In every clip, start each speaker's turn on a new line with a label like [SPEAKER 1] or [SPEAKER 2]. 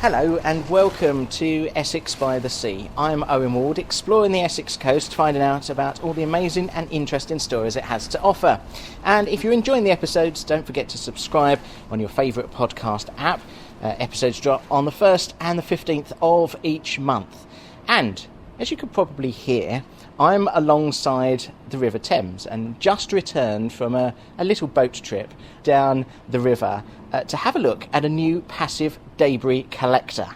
[SPEAKER 1] Hello and welcome to Essex by the Sea. I'm Owen Ward, exploring the Essex coast, finding out about all the amazing and interesting stories it has to offer. And if you're enjoying the episodes, don't forget to subscribe on your favourite podcast app. Episodes drop on the 1st and the 15th of each month. And as you could probably hear, I'm alongside the River Thames and just returned from a little boat trip down the river to have a look at a new passive debris collector.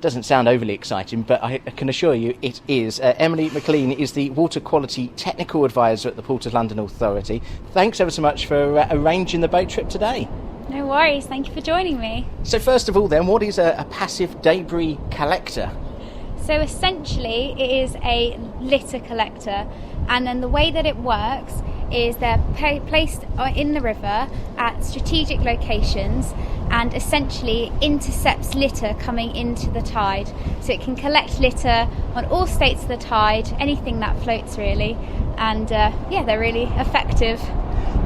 [SPEAKER 1] Doesn't sound overly exciting, but I can assure you it is. Emily McLean is the Water Quality Technical Advisor at the Port of London Authority. Thanks ever so much for arranging the boat trip today.
[SPEAKER 2] No worries, thank you for joining me.
[SPEAKER 1] So first of all then, what is a passive debris collector?
[SPEAKER 2] So essentially it is a litter collector, and then the way that it works is they're placed in the river at strategic locations and essentially intercepts litter coming into the tide. So it can collect litter on all states of the tide, anything that floats really, and they're really effective.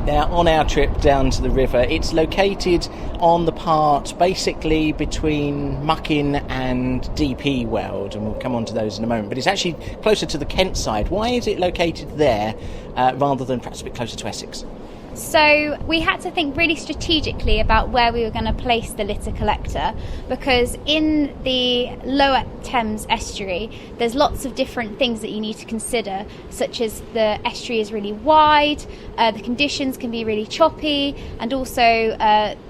[SPEAKER 1] Now, on our trip down to the river, it's located on the part basically between Mucking and DP World, and we'll come on to those in a moment, but it's actually closer to the Kent side. Why is it located there rather than perhaps a bit closer to Essex?
[SPEAKER 2] So we had to think really strategically about where we were going to place the litter collector, because in the lower Thames estuary there's lots of different things that you need to consider, such as the estuary is really wide, the conditions can be really choppy, and also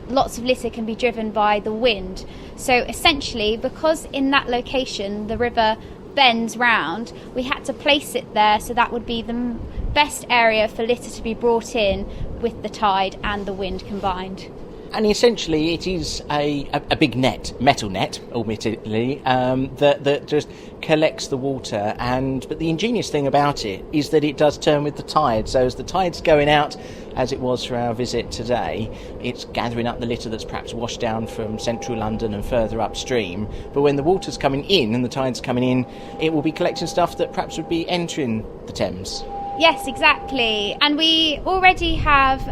[SPEAKER 2] lots of litter can be driven by the wind. So essentially, because in that location the river bends round, we had to place it there so that would be the best area for litter to be brought in with the tide and the wind combined.
[SPEAKER 1] And essentially it is a big net, metal net, admittedly, that just collects the water. But the ingenious thing about it is that it does turn with the tide. So as the tide's going out, as it was for our visit today, it's gathering up the litter that's perhaps washed down from central London and further upstream. But when the water's coming in and the tide's coming in, it will be collecting stuff that perhaps would be entering the Thames.
[SPEAKER 2] Yes, exactly. And we already have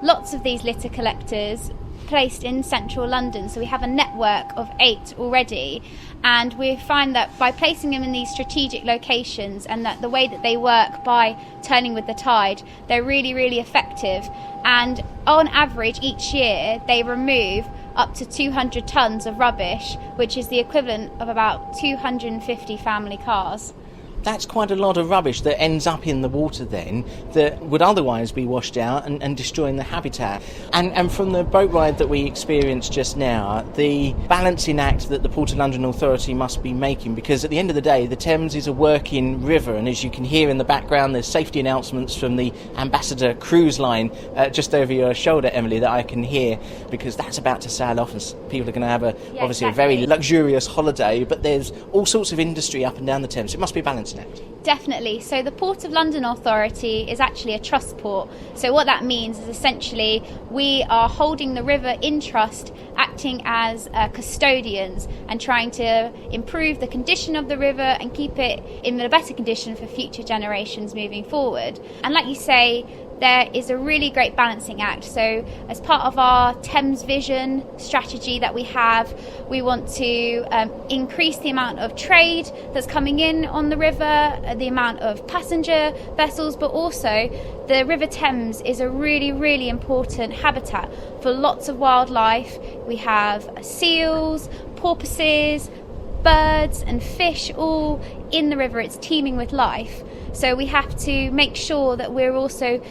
[SPEAKER 2] lots of these litter collectors placed in central London. So we have a network of 8 already. And we find that by placing them in these strategic locations, and that the way that they work by turning with the tide, they're really, really effective. And on average, each year, they remove up to 200 tonnes of rubbish, which is the equivalent of about 250 family cars.
[SPEAKER 1] That's quite a lot of rubbish that ends up in the water then, that would otherwise be washed out and destroying the habitat. And from the boat ride that we experienced just now, the balancing act that the Port of London Authority must be making, because at the end of the day the Thames is a working river, and as you can hear in the background there's safety announcements from the Ambassador cruise line just over your shoulder, Emily, that I can hear, because that's about to sail off and people are going to have obviously exactly. A very luxurious holiday, but there's all sorts of industry up and down the Thames. It must be a balancing act.
[SPEAKER 2] Definitely. So the Port of London Authority is actually a trust port. So what that means is essentially we are holding the river in trust, acting as custodians and trying to improve the condition of the river and keep it in a better condition for future generations moving forward. And like you say, there is a really great balancing act. So as part of our Thames Vision strategy that we have, we want to increase the amount of trade that's coming in on the river, the amount of passenger vessels, but also the River Thames is a really, really important habitat for lots of wildlife. We have seals, porpoises, birds and fish all in the river. It's teeming with life. So we have to make sure that we're also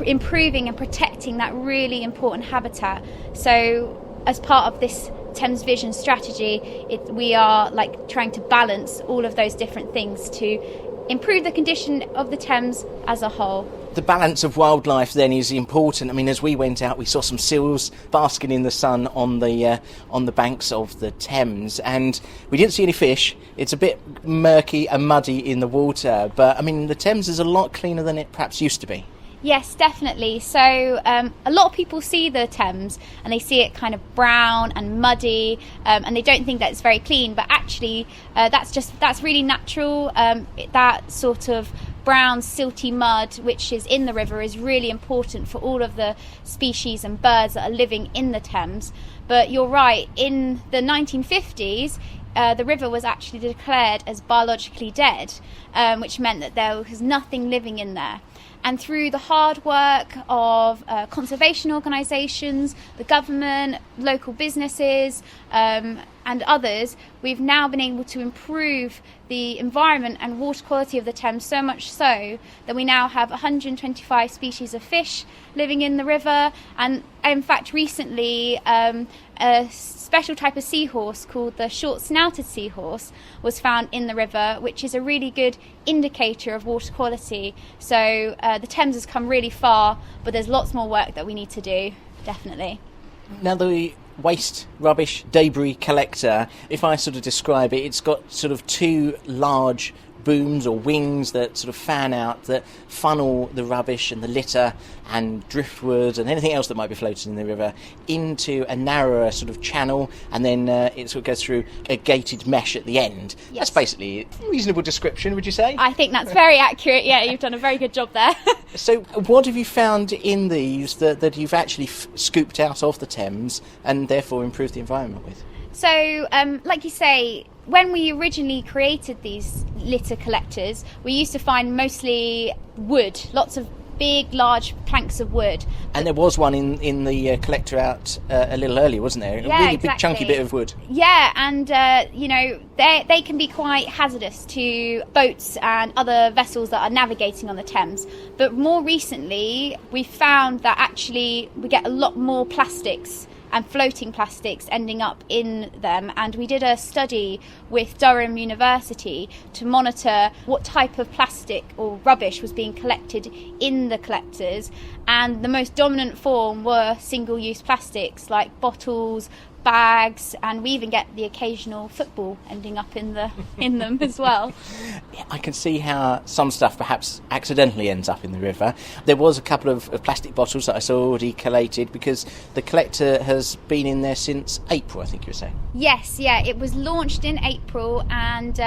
[SPEAKER 2] improving and protecting that really important habitat. So as part of this Thames Vision strategy, we are trying to balance all of those different things to improve the condition of the Thames as a whole.
[SPEAKER 1] The balance of wildlife then is important. I mean, as we went out, we saw some seals basking in the sun on the banks of the Thames, and we didn't see any fish. It's a bit murky and muddy in the water, but I mean, the Thames is a lot cleaner than it perhaps used to be.
[SPEAKER 2] Yes, definitely. So a lot of people see the Thames and they see it kind of brown and muddy, and they don't think that it's very clean, but actually that's really natural. That sort of brown silty mud which is in the river is really important for all of the species and birds that are living in the Thames. But you're right, in the 1950s the river was actually declared as biologically dead, which meant that there was nothing living in there. And through the hard work of conservation organisations, the government, local businesses and others, we've now been able to improve the environment and water quality of the Thames, so much so that we now have 125 species of fish living in the river. And in fact, recently a special type of seahorse called the short-snouted seahorse was found in the river, which is a really good indicator of water quality. So the Thames has come really far, but there's lots more work that we need to do, definitely.
[SPEAKER 1] Now, the waste, rubbish, debris collector, if I sort of describe it, it's got sort of two large booms or wings that sort of fan out, that funnel the rubbish and the litter and driftwood and anything else that might be floating in the river into a narrower sort of channel, and then it sort of goes through a gated mesh at the end.
[SPEAKER 2] Yes.
[SPEAKER 1] That's basically a reasonable description, would you say?
[SPEAKER 2] I think that's very accurate. Yeah, you've done a very good job there.
[SPEAKER 1] So what have you found in these that you've actually scooped out of the Thames and therefore improved the environment with?
[SPEAKER 2] So, like you say, when we originally created these litter collectors, we used to find mostly wood, lots of big, large planks of wood.
[SPEAKER 1] And there was one in the collector out a little earlier, wasn't there?
[SPEAKER 2] Yeah,
[SPEAKER 1] a really
[SPEAKER 2] exactly.
[SPEAKER 1] Big chunky bit of wood.
[SPEAKER 2] Yeah, and they can be quite hazardous to boats and other vessels that are navigating on the Thames. But more recently, we found that actually we get a lot more plastics and floating plastics ending up in them, and we did a study with Durham University to monitor what type of plastic or rubbish was being collected in the collectors, and the most dominant form were single-use plastics like bottles, bags, and we even get the occasional football ending up in them as well.
[SPEAKER 1] I can see how some stuff perhaps accidentally ends up in the river. There was a couple of plastic bottles that I saw already collated, because the collector has been in there since April, I think you were saying.
[SPEAKER 2] Yes, yeah, it was launched in April, and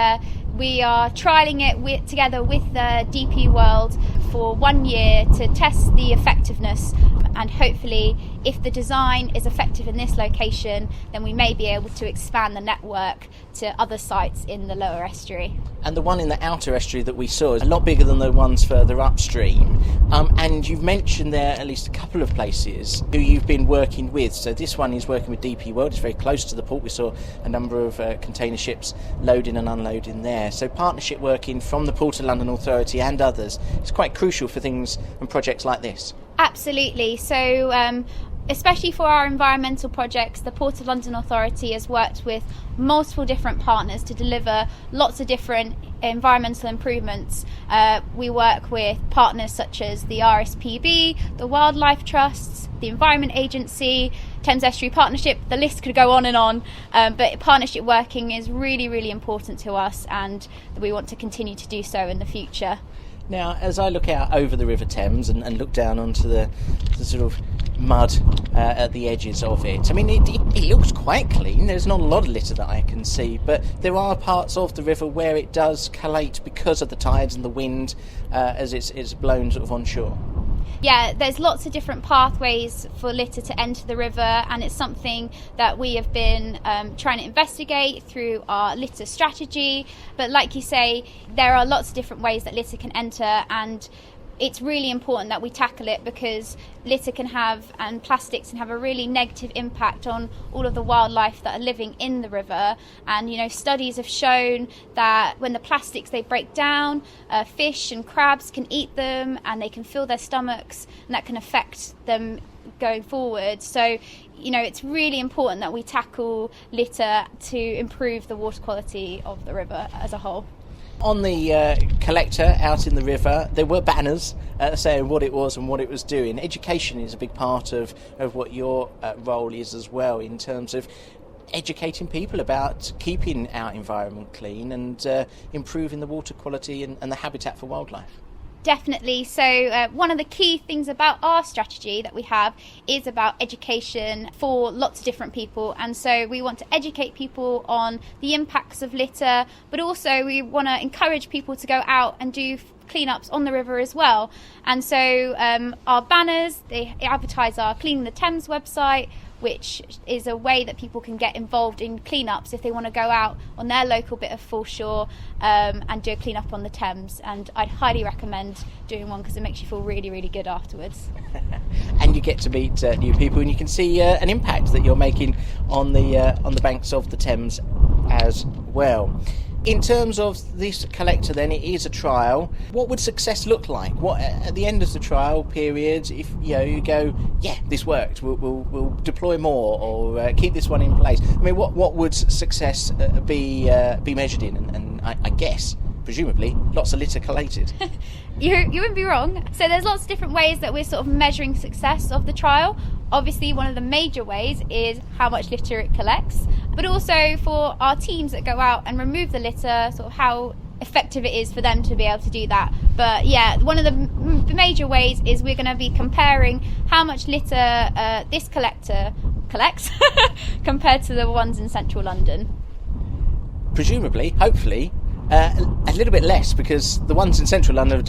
[SPEAKER 2] we are trialling it together with DP World for 1 year to test the effectiveness, and hopefully if the design is effective in this location, then we may be able to expand the network to other sites in the lower estuary.
[SPEAKER 1] And the one in the outer estuary that we saw is a lot bigger than the ones further upstream. And you've mentioned there at least a couple of places who you've been working with. So this one is working with DP World. It's very close to the port. We saw a number of container ships loading and unloading there. So partnership working from the Port of London Authority and others is quite crucial for things and projects like this.
[SPEAKER 2] Absolutely. So especially for our environmental projects, the Port of London Authority has worked with multiple different partners to deliver lots of different environmental improvements. We work with partners such as the RSPB, the Wildlife Trusts, the Environment Agency, Thames Estuary Partnership. The list could go on and on, but partnership working is really, really important to us, and we want to continue to do so in the future.
[SPEAKER 1] Now, as I look out over the River Thames and look down onto the sort of mud at the edges of it, I mean, it looks quite clean. There's not a lot of litter that I can see, but there are parts of the river where it does collate because of the tides and the wind as it's blown sort of onshore.
[SPEAKER 2] Yeah, there's lots of different pathways for litter to enter the river, and it's something that we have been trying to investigate through our litter strategy. But like you say, there are lots of different ways that litter can enter, and it's really important that we tackle it, because litter and plastics can have a really negative impact on all of the wildlife that are living in the river. And studies have shown that when the plastics, they break down, fish and crabs can eat them and they can fill their stomachs, and that can affect them going forward. So it's really important that we tackle litter to improve the water quality of the river as a whole.
[SPEAKER 1] On the collector out in the river, there were banners saying what it was and what it was doing. Education is a big part of what your role is as well, in terms of educating people about keeping our environment clean and improving the water quality and the habitat for wildlife.
[SPEAKER 2] Definitely. So one of the key things about our strategy that we have is about education for lots of different people. And so we want to educate people on the impacts of litter, but also we want to encourage people to go out and do cleanups on the river as well. And so our banners, they advertise our Clean the Thames website, which is a way that people can get involved in cleanups if they want to go out on their local bit of foreshore and do a cleanup on the Thames. And I'd highly recommend doing one because it makes you feel really, really good afterwards.
[SPEAKER 1] And you get to meet new people, and you can see an impact that you're making on the banks of the Thames as well. In terms of this collector then, it is a trial. What would success look like? What at the end of the trial period, if you go, yeah, this worked, we'll deploy more, or keep this one in place? I mean, what would success be measured in? And I guess, presumably, lots of litter collated.
[SPEAKER 2] You wouldn't be wrong. So there's lots of different ways that we're sort of measuring success of the trial. Obviously, one of the major ways is how much litter it collects, but also for our teams that go out and remove the litter, sort of how effective it is for them to be able to do that. But yeah, one of the major ways is we're going to be comparing how much litter this collector collects compared to the ones in central London.
[SPEAKER 1] Presumably, hopefully, a little bit less, because the ones in central London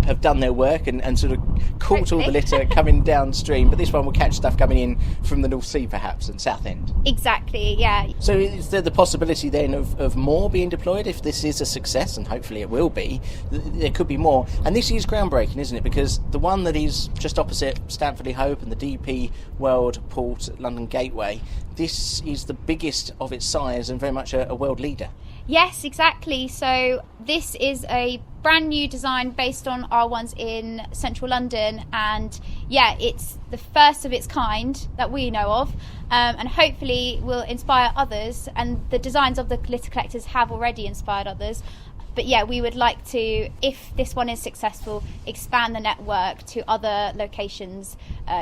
[SPEAKER 1] have done their work and sort of caught all the litter coming downstream, but this one will catch stuff coming in from the North Sea perhaps and Southend.
[SPEAKER 2] Exactly, yeah.
[SPEAKER 1] So is there the possibility then of more being deployed if this is a success, and hopefully it will be? There could be more, and this is groundbreaking, isn't it? Because the one that is just opposite Stamford-le-Hope and the DP World Port at London Gateway, this is the biggest of its size and very much a world leader.
[SPEAKER 2] Yes, exactly. So this is a brand new design based on our ones in central London, and yeah, it's the first of its kind that we know of, and hopefully will inspire others, and the designs of the litter collectors have already inspired others. But yeah, we would like to, if this one is successful, expand the network to other locations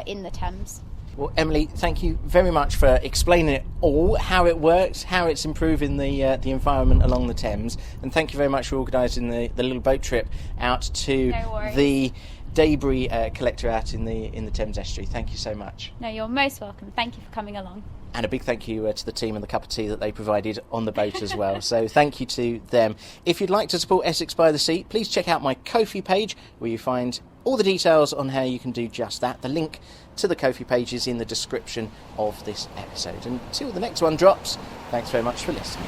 [SPEAKER 2] in the Thames.
[SPEAKER 1] Well, Emily, thank you very much for explaining it all, how it works, how it's improving the environment along the Thames, and thank you very much for organising the little boat trip out to the debris collector out in the Thames estuary. Thank you so much.
[SPEAKER 2] No, you're most welcome. Thank you for coming along.
[SPEAKER 1] And a big thank you to the team and the cup of tea that they provided on the boat as well. So thank you to them. If you'd like to support Essex by the Sea, please check out my Ko-fi page, where you find all the details on how you can do just that. The link to the Ko-fi page is in the description of this episode. Until the next one drops, thanks very much for listening.